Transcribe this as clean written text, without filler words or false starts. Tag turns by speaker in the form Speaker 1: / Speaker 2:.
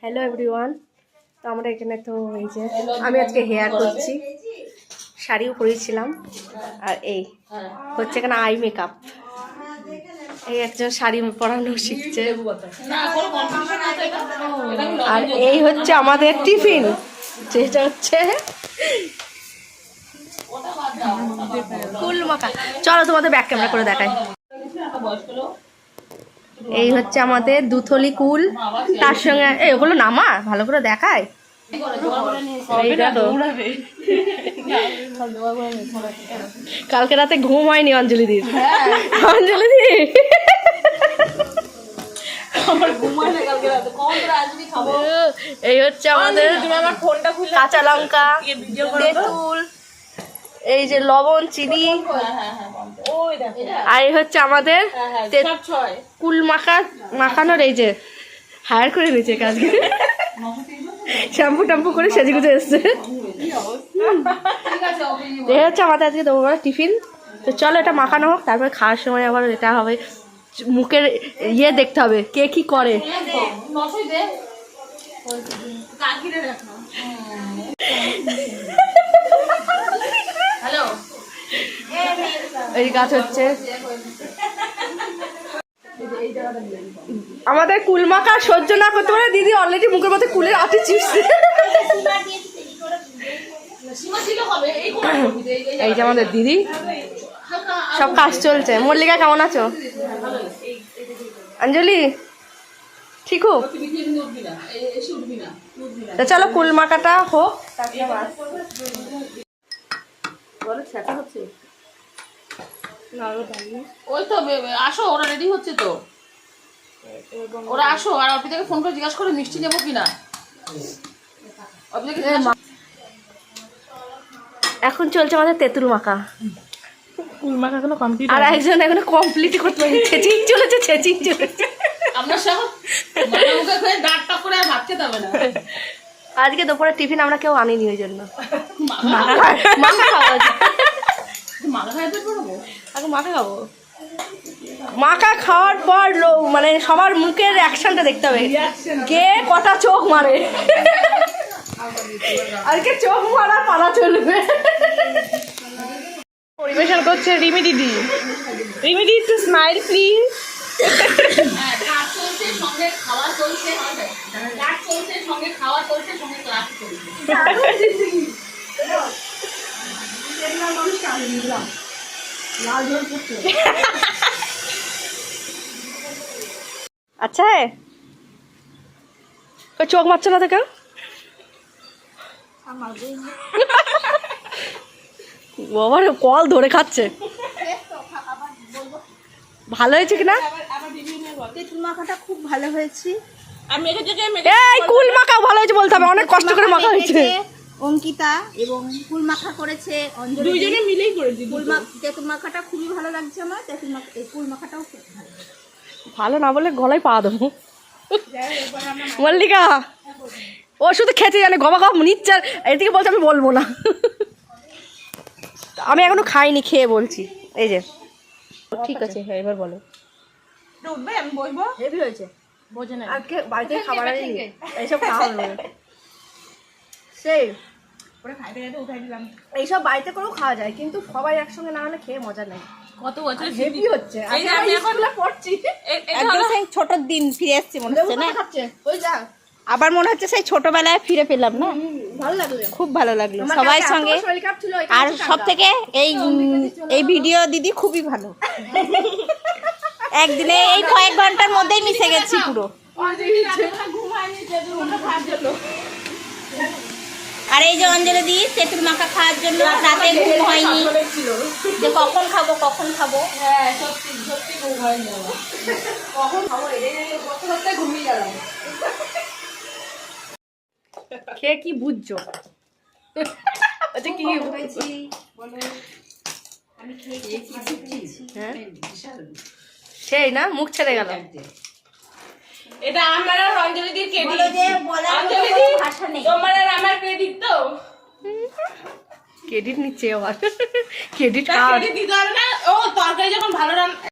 Speaker 1: Hello everyone. তো আমরা এখানে তো এই যে আমি আজকে হেয়ার করছি, শাড়িও পরেছিলাম, আর এই হচ্ছে এখানে আই মেকআপ। এই একজন শাড়ি পরানো শিখছে, আর এই হচ্ছে আমাদের টিফিন, যেটা হচ্ছে ফুল মাখা। চলো তোমাদের ব্যাক ক্যামেরা করে দেখাই। এই হচ্ছে আমাদের দুথলি কুল, তার সঙ্গে ওগুলো নামা ভালো করে দেখায়। কালকে রাতে ঘুম হয়নি অঞ্জলি দির। অঞ্জলি দি এই হচ্ছে আমাদের কাঁচা লঙ্কা, তেঁতুল, এই যে লবণ, চিনি, আর এই হচ্ছে আমাদের কুল মাখানোর এই যে হায়ার করে নিয়েছে কাজকে, শ্যাম্পু ট্যাম্পু করে সেজে গুজে এসছে। এই হচ্ছে আমাদের আজকে দুপুরবেলা টিফিন। তো চলো এটা মাখানো হোক, তারপরে খাওয়ার সময় আবার এটা হবে, মুখের ইয়ে দেখতে হবে কে কি করে। এই গাছ হচ্ছে আমাদের কুল মাখা সহ্য না করতে পারে দিদি অলরেডি মুখের মধ্যে কুলের আটি চিপছে। এই যে আমাদের দিদি, সব কাজ চলছে। মল্লিকা কেমন আছো? অঞ্জলি ঠিক হোক। চলো কুল মাখাটা হোক।
Speaker 2: ওই তো আসো, ওরা রেডি হচ্ছে তো, ওরা আসো। আর অর্পিতাকে ফোন করে জিজ্ঞাসা করে মিষ্টি নেবো কিনা।
Speaker 1: এখন চলছে আমাদের তেঁতুল মাখা,
Speaker 2: কুল মাখা এখনো কমপ্লিট,
Speaker 1: আর একজন এখনো কমপ্লিট করতে পারি, ছেচিং চলেছে, ছেচিং চলেছে।
Speaker 2: আমরা সব মুখে খেয়ে দাঁত টক করে আর ভাত খেতে হবে না।
Speaker 1: আজকে দুপুরে টিফিন আমরা কেউ আনিনি, ওই জন্য মাখা খাবো। মাখা খাওয়ার পর মানে সবার মুখের অ্যাকশনটা দেখতে হবে, কে কটা চোখ মারে। আজকে চোখ মারা পালা চলবে।
Speaker 2: পরিবেশন করছে রিমি দিদি। রিমি দিদি একটু স্মাইল প্লিজ।
Speaker 1: আচ্ছা চোখ মারছে না তো কেউ? বাবার কল ধরে খাচ্ছে। ভালো হয়েছে কিনা?
Speaker 3: তেঁতুল মাখাটা খুব ভালো হয়েছে।
Speaker 1: এই কুল মাখা ভালো হয়েছে বলতে হবে, অনেক কষ্ট করে মাখা হয়েছে।
Speaker 3: অঙ্কিতা এবং কুল মাখা করেছে অঞ্জলি,
Speaker 2: দুইজনে মিলেই করেছি।
Speaker 3: তেঁতুল মাখাটা খুবই ভালো লাগছে আমার। কুল মাখাটাও খুব ভালো।
Speaker 1: ভালো না বলে গলায় পা দেবো। মল্লিকা ও শুধু খেতে জানে, গবা গবা নিচ্ছে, এদিকে বলছে আমি বলবো না। আমি এখনো খাইনি, খেয়ে বলছি। এই যে ঠিক আছে, হ্যাঁ এবার বলো।
Speaker 2: উঠবে, আমি বলবো।
Speaker 3: হেভি হয়েছে।
Speaker 2: বোঝে না
Speaker 1: আজকে বাড়িতে খাবার আনিনি, এইসব খাওয়া হবে সেই
Speaker 2: ওরা খাইতে খাইতে উঠাই দিলাম।
Speaker 1: এইসব বাড়িতে করেও খাওয়া যায়, কিন্তু সবাই একসঙ্গে না হলে খেয়ে মজা নেই।
Speaker 2: কত বছর
Speaker 1: হেভি হচ্ছে।
Speaker 2: এই যে আমি এখন
Speaker 1: পড়ছি,
Speaker 3: একদম সেই ছোট দিন ফিরে এসেছে মনে হচ্ছে না?
Speaker 1: খাচ্ছে ওই যা
Speaker 3: আবার মনে হচ্ছে সেই ছোটবেলায় ফিরে পেলাম না?
Speaker 1: ভালো লাগলো,
Speaker 3: খুব ভালো লাগলো সবাই সঙ্গে। আর সব থেকে এই ভিডিও দিদি খুবই ভালো। একদিনে এই কয়েক ঘন্টার মধ্যেই মিশে গেছি পুরো। আর এই যে অঞ্জলি দি তেঁতুল মাখা খাওয়ার জন্য রাতে ঘুম হয়নি, যে কখন খাবো কখন খাবো।
Speaker 2: হ্যাঁ সত্যি সত্যি ঘুম হয়নি আমার। কখন খাবো গত সপ্তাহে ঘুমিয়ে গেলাম।
Speaker 1: খেয়ে কি বুঝছো? আচ্ছা কি সেই না মুখ ছেড়ে গেল।
Speaker 2: এটা আমার আর অঞ্জলি দির ক্রেডিট। অঞ্জলি দি তোমার আর আমার ক্রেডিট তো।
Speaker 1: ক্রেডিট নিচ্ছে আবার, ক্রেডিট
Speaker 2: দিতে হবে না। ও তরকারি যখন ভালো রান্না